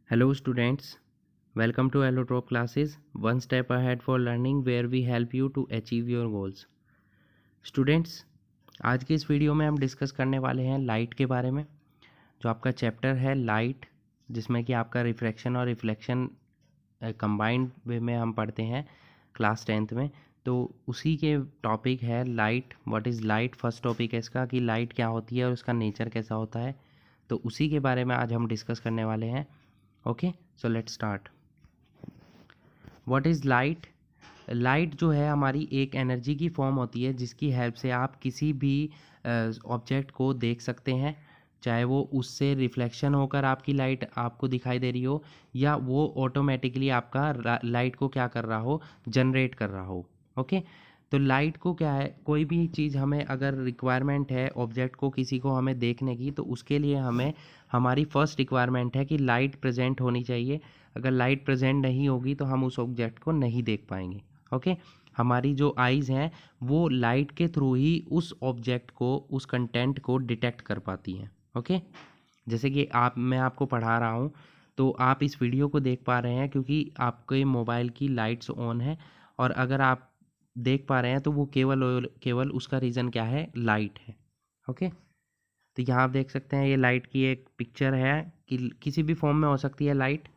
Hello students, welcome to Allotrope classes, one step ahead for learning where we help you to achieve your goals. Students, आज की इस video में हम discuss करने वाले हैं लाइट के बारे में। जो आपका चैप्टर है लाइट, जिसमें कि आपका रिफ्रैक्शन और रिफ्लेक्शन कंबाइंड वे में हम पढ़ते हैं क्लास 10th में। तो उसी के टॉपिक है light. What is light, first topic है इसका कि लाइट क्या होती है और उसका नेचर कैसा होता है। तो उसी के बारे में आज हम डिस्कस करने वाले हैं। Okay, so let's start. What is light? Light जो है हमारी एक एनर्जी की फॉर्म होती है जिसकी हेल्प से आप किसी भी ऑब्जेक्ट को देख सकते हैं, चाहे वो उससे रिफ्लेक्शन होकर आपकी लाइट आपको दिखाई दे रही हो या वो ऑटोमेटिकली आपका लाइट को क्या कर रहा हो, जनरेट कर रहा हो। ओके, तो लाइट को क्या है, कोई भी चीज़ हमें अगर रिक्वायरमेंट है ऑब्जेक्ट को किसी को हमें देखने की, तो उसके लिए हमें हमारी फर्स्ट रिक्वायरमेंट है कि लाइट प्रेजेंट होनी चाहिए। अगर लाइट प्रेजेंट नहीं होगी तो हम उस ऑब्जेक्ट को नहीं देख पाएंगे। ओके, हमारी जो आइज़ हैं वो लाइट के थ्रू ही उस ऑब्जेक्ट को, उस कंटेंट को डिटेक्ट कर पाती हैं। ओके, जैसे कि मैं आपको पढ़ा रहा हूँ तो आप इस वीडियो को देख पा रहे हैं क्योंकि आपके मोबाइल की लाइट्स ऑन है, और अगर आप देख पा रहे हैं तो वो केवल उसका रीज़न क्या है, लाइट है। ओके, तो यहाँ आप देख सकते हैं ये लाइट की एक पिक्चर है कि किसी भी फॉर्म में हो सकती है लाइट।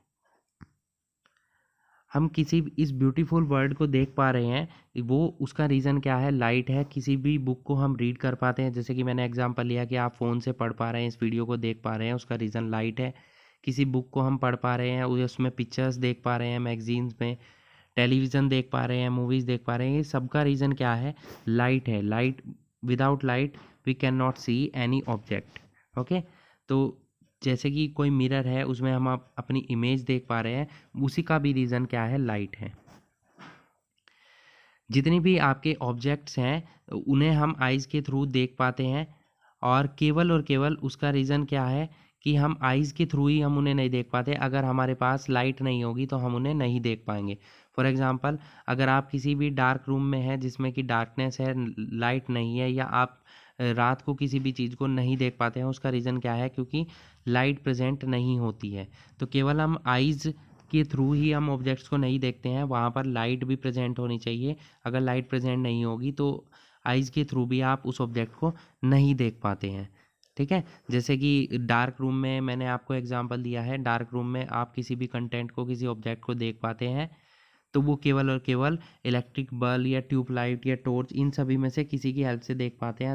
हम किसी इस ब्यूटीफुल वर्ल्ड को देख पा रहे हैं, वो उसका रीज़न क्या है, लाइट है। किसी भी बुक को हम रीड कर पाते हैं, जैसे कि मैंने एग्जांपल लिया कि आप फ़ोन से पढ़ पा रहे हैं, इस वीडियो को देख पा रहे हैं, उसका रीज़न लाइट है। किसी बुक को हम पढ़ पा रहे हैं, उसमें पिक्चर्स देख पा रहे हैं, मैगजीन्स में, टेलीविज़न देख पा रहे हैं, मूवीज़ देख पा रहे हैं, ये सब का रीज़न क्या है, लाइट है। Light, without light we can not see any object. Okay, तो जैसे कि कोई मिरर है, उसमें हम अपनी इमेज देख पा रहे हैं, उसी का भी रीज़न क्या है, लाइट है। जितनी भी आपके ऑब्जेक्ट्स हैं उन्हें हम आइज़ के थ्रू देख पाते हैं, और केवल उसका रीज़न क्या है कि हम आइज़ के थ्रू ही हम उन्हें नहीं देख पाते। अगर हमारे पास लाइट नहीं होगी तो हम उन्हें नहीं देख पाएंगे। फॉर एग्ज़ाम्पल, अगर आप किसी भी डार्क रूम में हैं जिसमें कि डार्कनेस है, लाइट नहीं है, या आप रात को किसी भी चीज़ को नहीं देख पाते हैं, उसका रीज़न क्या है, क्योंकि लाइट प्रेजेंट नहीं होती है। तो केवल हम आइज़ के थ्रू ही हम ऑब्जेक्ट्स को नहीं देखते हैं, वहाँ पर लाइट भी प्रेजेंट होनी चाहिए। अगर लाइट प्रेजेंट नहीं होगी तो आइज़ के थ्रू भी आप उस ऑब्जेक्ट को नहीं देख पाते हैं। ठीक है, जैसे कि डार्क रूम में मैंने आपको एग्जांपल दिया है, डार्क रूम में आप किसी भी कंटेंट को, किसी ऑब्जेक्ट को देख पाते हैं तो वो केवल और केवल इलेक्ट्रिक बल्ब या ट्यूबलाइट या टॉर्च, इन सभी में से किसी की हेल्प से देख पाते हैं,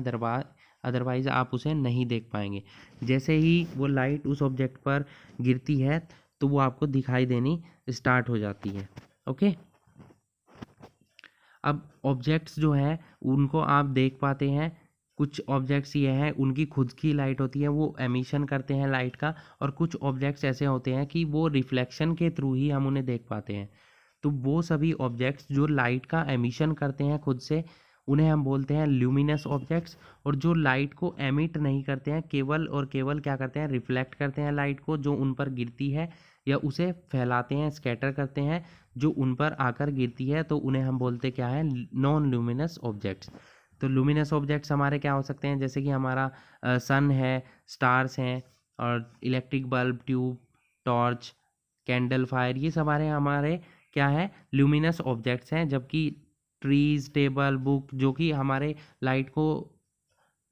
अदरवाइज़ आप उसे नहीं देख पाएंगे। जैसे ही वो लाइट उस ऑब्जेक्ट पर गिरती है तो वो आपको दिखाई देनी स्टार्ट हो जाती है। ओके, अब ऑब्जेक्ट्स जो हैं उनको आप देख पाते हैं। कुछ ऑब्जेक्ट्स ये हैं, उनकी खुद की लाइट होती है, वो एमिशन करते हैं लाइट का, और कुछ ऑब्जेक्ट्स ऐसे होते हैं कि वो रिफ्लेक्शन के थ्रू ही हम उन्हें देख पाते हैं। तो वो सभी ऑब्जेक्ट्स जो लाइट का एमिशन करते हैं खुद से, उन्हें हम बोलते हैं ल्यूमिनस ऑब्जेक्ट्स। और जो लाइट को एमिट नहीं करते हैं, केवल और केवल क्या करते हैं, रिफ्लेक्ट करते हैं लाइट को जो उन पर गिरती है, या उसे फैलाते हैं, स्कैटर करते हैं जो उन पर आकर गिरती है, तो उन्हें हम बोलते क्या है, नॉन ल्यूमिनस ऑब्जेक्ट्स। तो ल्यूमिनस ऑब्जेक्ट्स हमारे क्या हो सकते हैं, जैसे कि हमारा सन है, स्टार्स हैं, और electric bulb, tube, torch, candle fire, ये सब हमारे क्या है, ल्यूमिनस ऑब्जेक्ट्स हैं। जबकि ट्रीज, टेबल, बुक, जो कि हमारे लाइट को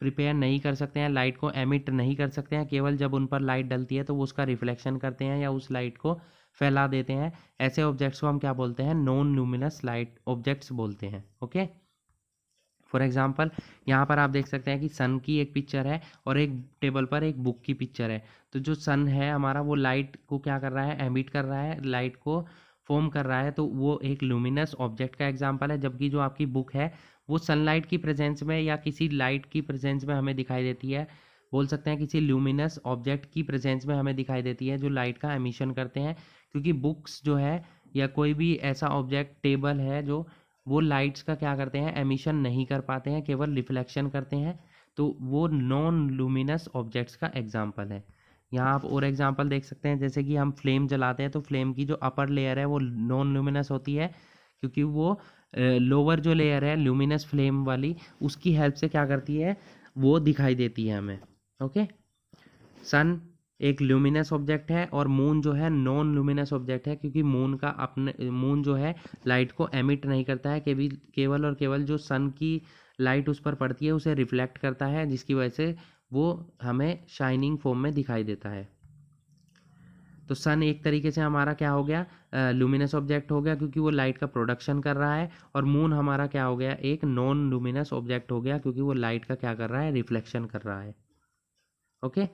प्रिपेयर नहीं कर सकते हैं, लाइट को एमिट नहीं कर सकते हैं, केवल जब उन पर लाइट डलती है तो वो उसका रिफ्लेक्शन करते हैं या उस लाइट को फैला देते हैं। ऐसे ऑब्जेक्ट्स को हम क्या बोलते हैं, नॉन ल्यूमिनस लाइट ऑब्जेक्ट्स बोलते हैं। ओके, फॉर एग्जाम्पल, यहाँ पर आप देख सकते हैं कि सन की एक पिक्चर है और एक टेबल पर एक बुक की पिक्चर है। तो जो सन है हमारा, वो लाइट को क्या कर रहा है, एमिट कर रहा है, लाइट को फॉर्म कर रहा है, तो वो एक लुमिनस ऑब्जेक्ट का एग्जांपल है। जबकि जो आपकी बुक है वो सनलाइट की प्रेजेंस में या किसी लाइट की प्रेजेंस में हमें दिखाई देती है, बोल सकते हैं किसी ल्यूमिनस ऑब्जेक्ट की प्रेजेंस में हमें दिखाई देती है जो लाइट का एमिशन करते हैं। क्योंकि बुक्स जो है या कोई भी ऐसा ऑब्जेक्ट, टेबल है, जो वो लाइट्स का क्या करते हैं, एमिशन नहीं कर पाते हैं, केवल रिफ्लेक्शन करते हैं, तो वो नॉन लुमिनस ऑब्जेक्ट्स का एग्जांपल है। यहाँ आप और एग्जांपल देख सकते हैं, जैसे कि हम फ्लेम जलाते हैं तो फ्लेम की जो अपर लेयर है वो नॉन लुमिनस होती है, क्योंकि वो लोअर जो लेयर है ल्यूमिनस फ्लेम वाली, उसकी हेल्प से क्या करती है, वो दिखाई देती है हमें। ओके, सन एक ल्यूमिनस ऑब्जेक्ट है और मून जो है नॉन ल्यूमिनस ऑब्जेक्ट है, क्योंकि मून जो है लाइट को एमिट नहीं करता है, केवल और केवल जो सन की लाइट उस पर पड़ती है उसे रिफ्लेक्ट करता है, जिसकी वजह से वो हमें शाइनिंग फॉर्म में दिखाई देता है। तो सन एक तरीके से हमारा क्या हो गया, लुमिनस ऑब्जेक्ट हो गया क्योंकि वो लाइट का प्रोडक्शन कर रहा है, और मून हमारा क्या हो गया, एक नॉन लुमिनस ऑब्जेक्ट हो गया क्योंकि वो लाइट का क्या कर रहा है, रिफ्लेक्शन कर रहा है। ओके,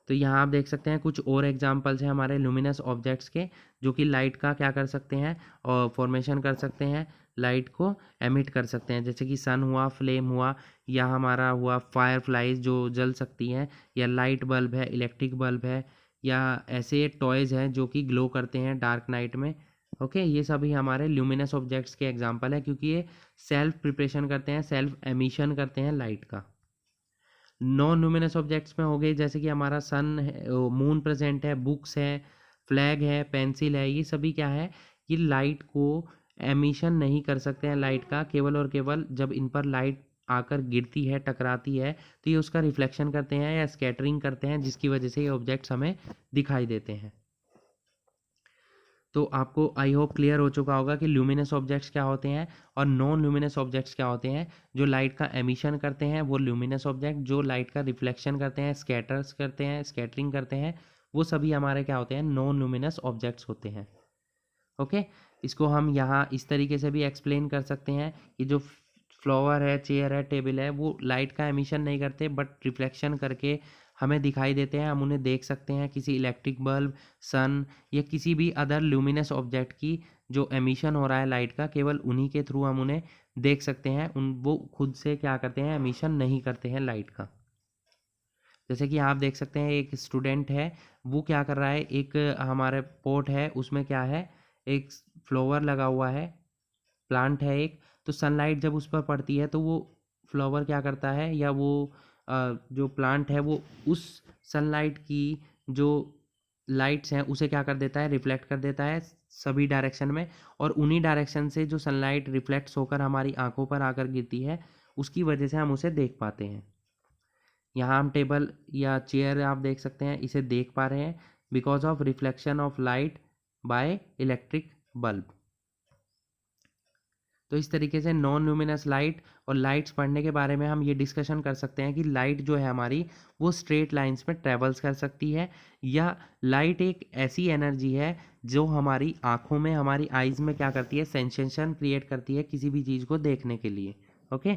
तो यहाँ आप देख सकते हैं कुछ और एग्जांपल्स हैं हमारे लुमिनस ऑब्जेक्ट्स के, जो कि लाइट का क्या कर सकते हैं और फॉर्मेशन कर सकते हैं, लाइट को एमिट कर सकते हैं, जैसे कि सन हुआ, फ्लेम हुआ, या हमारा हुआ फायर फ्लाइज जो जल सकती हैं, या लाइट बल्ब है, इलेक्ट्रिक बल्ब है, या ऐसे टॉयज़ हैं जो कि ग्लो करते हैं डार्क नाइट में। ओके, ये सभी हमारे ल्यूमिनस ऑब्जेक्ट्स के एग्जांपल है, क्योंकि ये सेल्फ प्रिपरेशन करते हैं, सेल्फ एमिशन करते हैं लाइट का। नॉन ल्यूमिनस ऑब्जेक्ट्स में हो गए जैसे कि हमारा सन है, मून प्रेजेंट है, बुक्स है, फ्लैग है, पेंसिल है, ये सभी क्या है, ये लाइट को एमिशन नहीं कर सकते हैं लाइट का, केवल और केवल जब इन पर लाइट आकर गिरती है, टकराती है, तो ये उसका रिफ्लेक्शन करते हैं या स्कैटरिंग करते हैं, जिसकी वजह से ये ऑब्जेक्ट्स हमें दिखाई देते हैं। तो आपको आई होप क्लियर हो चुका होगा कि ल्यूमिनस ऑब्जेक्ट्स क्या होते हैं और नॉन ल्यूमिनस ऑब्जेक्ट्स क्या होते हैं। जो लाइट का एमिशन करते हैं वो ल्यूमिनस ऑब्जेक्ट, जो लाइट का रिफ्लेक्शन करते हैं, स्कैटरिंग करते हैं, वो सभी हमारे क्या होते हैं, नॉन ल्यूमिनस ऑब्जेक्ट्स होते हैं। ओके, इसको हम यहाँ इस तरीके से भी एक्सप्लेन कर सकते हैं कि जो फ्लावर है, चेयर है, टेबल है, वो लाइट का एमिशन नहीं करते बट रिफ्लेक्शन करके हमें दिखाई देते हैं, हम उन्हें देख सकते हैं। किसी इलेक्ट्रिक बल्ब, सन या किसी भी अदर ल्यूमिनस ऑब्जेक्ट की जो एमिशन हो रहा है लाइट का, केवल उन्हीं के थ्रू हम उन्हें देख सकते हैं। वो खुद से क्या करते हैं, एमिशन नहीं करते हैं लाइट का। जैसे कि आप देख सकते हैं एक स्टूडेंट है, वो क्या कर रहा है, एक हमारे पोट है उसमें क्या है, एक फ्लावर लगा हुआ है, प्लांट है एक, तो सनलाइट जब उस पर पड़ती है तो वो फ्लावर क्या करता है, या वो जो प्लांट है वो उस सनलाइट की जो लाइट्स हैं उसे क्या कर देता है, रिफ्लेक्ट कर देता है सभी डायरेक्शन में, और उन्हीं डायरेक्शन से जो सनलाइट रिफ्लेक्ट्स होकर हमारी आंखों पर आकर गिरती है, उसकी वजह से हम उसे देख पाते हैं। यहाँ हम टेबल या चेयर आप देख सकते हैं, इसे देख पा रहे हैं because of reflection of light by electric bulb. तो इस तरीके से नॉन ल्यूमिनस लाइट और लाइट्स पढ़ने के बारे में हम ये डिस्कशन कर सकते हैं कि लाइट जो है हमारी वो स्ट्रेट लाइंस में ट्रेवल्स कर सकती है, या लाइट एक ऐसी एनर्जी है जो हमारी आँखों में, हमारी आइज़ में क्या करती है, सेंसेशन क्रिएट करती है किसी भी चीज़ को देखने के लिए। ओके,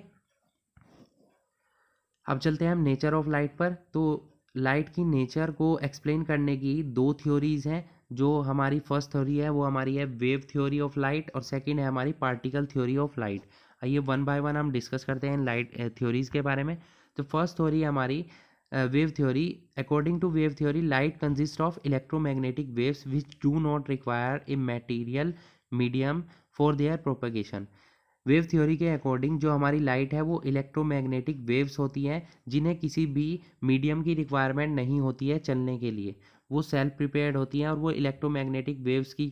अब चलते हैं हम नेचर ऑफ लाइट पर। तो लाइट की नेचर को एक्सप्लेन करने की दो थ्योरीज हैं। जो हमारी फर्स्ट थ्योरी है वो हमारी है वेव थ्योरी ऑफ लाइट, और सेकंड है हमारी पार्टिकल थ्योरी ऑफ लाइट। आइए वन बाय वन हम डिस्कस करते हैं लाइट थ्योरीज के बारे में। तो फर्स्ट थ्योरी हमारी wave theory. According to wave theory, light consist of electromagnetic waves which do not require a material medium for their propagation. Wave theory के according जो हमारी लाइट है वो इलेक्ट्रोमैग्नेटिक वेव्स होती हैं, जिन्हें किसी भी मीडियम की रिक्वायरमेंट नहीं होती है चलने के लिए। वो सेल्फ प्रिपेयर्ड होती हैं, और वो इलेक्ट्रोमैग्नेटिक वेव्स की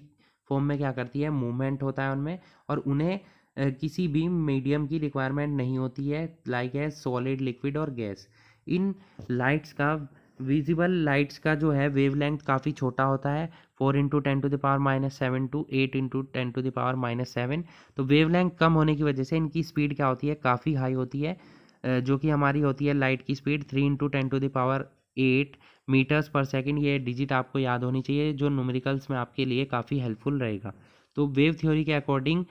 फॉर्म में क्या करती है, मूवमेंट होता है उनमें, और उन्हें किसी भी मीडियम की रिक्वायरमेंट नहीं होती है, लाइक है सॉलिड, लिक्विड और गैस। इन लाइट्स का, विजिबल लाइट्स का जो है वेवलेंथ काफ़ी छोटा होता है, 4 × 10⁻⁷ टू 8 × 10⁻⁷। तो वेवलेंथ कम होने की वजह से इनकी स्पीड क्या होती है, काफ़ी हाई होती है, जो कि हमारी होती है लाइट की स्पीड 3 × 10⁸ मीटर्स पर सेकेंड। ये डिजिट आपको याद होनी चाहिए, जो न्यूमेरिकल्स में आपके लिए काफ़ी हेल्पफुल रहेगा। तो वेव थ्योरी के अकॉर्डिंग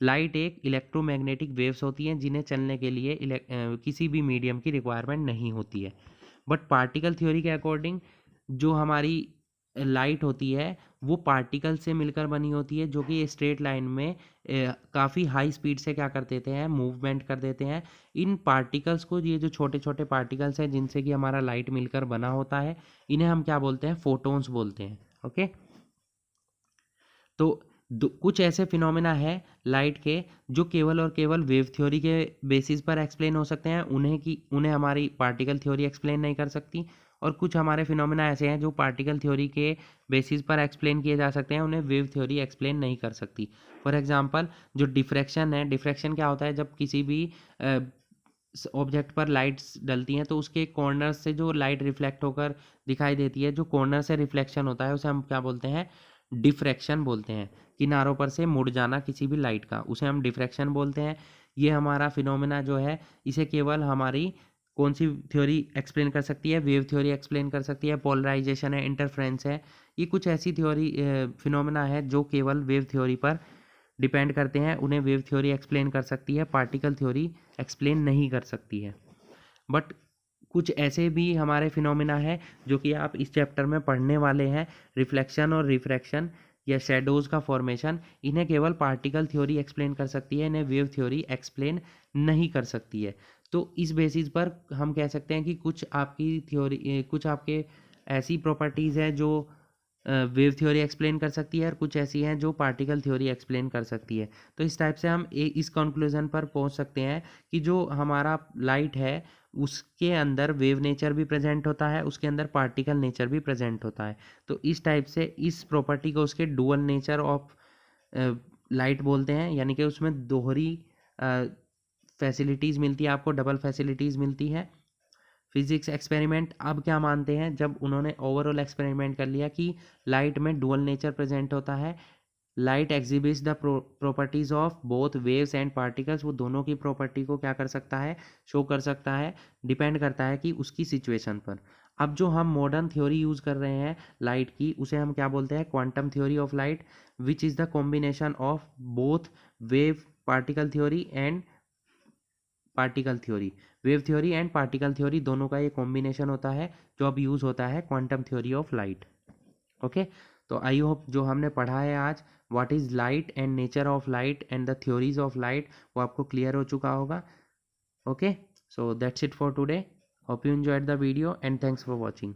लाइट एक इलेक्ट्रोमैग्नेटिक वेव्स होती हैं, जिन्हें चलने के लिए किसी भी मीडियम की रिक्वायरमेंट नहीं होती है। बट पार्टिकल थ्योरी के अकॉर्डिंग जो हमारी लाइट होती है वो पार्टिकल से मिलकर बनी होती है, जो कि स्ट्रेट लाइन में काफ़ी हाई स्पीड से क्या कर देते हैं, मूवमेंट कर देते हैं। इन पार्टिकल्स को, ये जो छोटे छोटे पार्टिकल्स हैं जिनसे कि हमारा लाइट मिलकर बना होता है, इन्हें हम क्या बोलते हैं, फोटॉन्स बोलते हैं। ओके, तो कुछ ऐसे फिनोमेना है लाइट के जो केवल और केवल वेव थ्योरी के बेसिस पर एक्सप्लेन हो सकते हैं, उन्हें हमारी पार्टिकल थ्योरी एक्सप्लेन नहीं कर सकती। और कुछ हमारे फिनोमेना ऐसे हैं जो पार्टिकल थ्योरी के बेसिस पर एक्सप्लेन किए जा सकते हैं, उन्हें वेव थ्योरी एक्सप्लेन नहीं कर सकती। फॉर एग्जांपल, जो डिफ्रैक्शन है, डिफ्रैक्शन क्या होता है, जब किसी भी ऑब्जेक्ट पर लाइट्स डलती हैं तो उसके कॉर्नर से जो लाइट रिफ्लेक्ट होकर दिखाई देती है, जो कॉर्नर से रिफ्लेक्शन होता है उसे हम क्या बोलते हैं, डिफ्रैक्शन बोलते हैं। किनारों पर से मुड़ जाना किसी भी लाइट का, उसे हम डिफ्रैक्शन बोलते हैं। ये हमारा फिनोमेना जो है, इसे केवल हमारी कौन सी थ्योरी एक्सप्लेन कर सकती है, वेव थ्योरी एक्सप्लेन कर सकती है। पोलराइजेशन है, इंटरफ्रेंस है, ये कुछ ऐसी थ्योरी फिनोमेना है जो केवल वेव थ्योरी पर डिपेंड करते हैं, उन्हें वेव थ्योरी एक्सप्लेन कर सकती है, पार्टिकल थ्योरी एक्सप्लेन नहीं कर सकती है। बट कुछ ऐसे भी हमारे फिनोमेना है जो कि आप इस चैप्टर में पढ़ने वाले हैं, रिफ्लेक्शन और रिफ्रैक्शन या शैडोज़ का फॉर्मेशन, इन्हें केवल पार्टिकल थ्योरी एक्सप्लेन कर सकती है, इन्हें वेव थ्योरी एक्सप्लेन नहीं कर सकती है। तो इस बेसिस पर हम कह सकते हैं कि कुछ आपकी थ्योरी, कुछ आपके ऐसी प्रॉपर्टीज़ हैं जो वेव थ्योरी एक्सप्लेन कर सकती है और कुछ ऐसी हैं जो पार्टिकल थ्योरी एक्सप्लेन कर सकती है। तो इस टाइप से हम इस कंक्लूजन पर पहुंच सकते हैं कि जो हमारा लाइट है उसके अंदर वेव नेचर भी प्रेजेंट होता है, उसके अंदर पार्टिकल नेचर भी प्रेजेंट होता है। तो इस टाइप से इस प्रॉपर्टी को उसके डुअल नेचर ऑफ लाइट बोलते हैं, यानी कि उसमें दोहरी फैसिलिटीज़ मिलती है, आपको डबल फैसिलिटीज़ मिलती है। फिजिक्स एक्सपेरिमेंट अब क्या मानते हैं, जब उन्होंने ओवरऑल एक्सपेरिमेंट कर लिया कि लाइट में डुअल नेचर प्रेजेंट होता है, light exhibits the properties of both waves and particles, वो दोनों की प्रॉपर्टी को क्या कर सकता है, शो कर सकता है, डिपेंड करता है कि उसकी सिचुएशन पर। अब जो हम मॉडर्न थ्योरी यूज़ कर रहे हैं लाइट की, उसे हम क्या बोलते हैं, quantum theory of light, which is the combination of both wave particle theory and particle theory. Wave theory and particle theory दोनों का ये कॉम्बिनेशन होता है जो अब यूज़ होता है quantum theory of light. Okay, तो आई होप जो हमने पढ़ा है आज, what is light and nature of light and the theories of light, वो आपको क्लियर हो चुका होगा। Okay, so that's it for today. Hope you enjoyed the video and thanks for watching.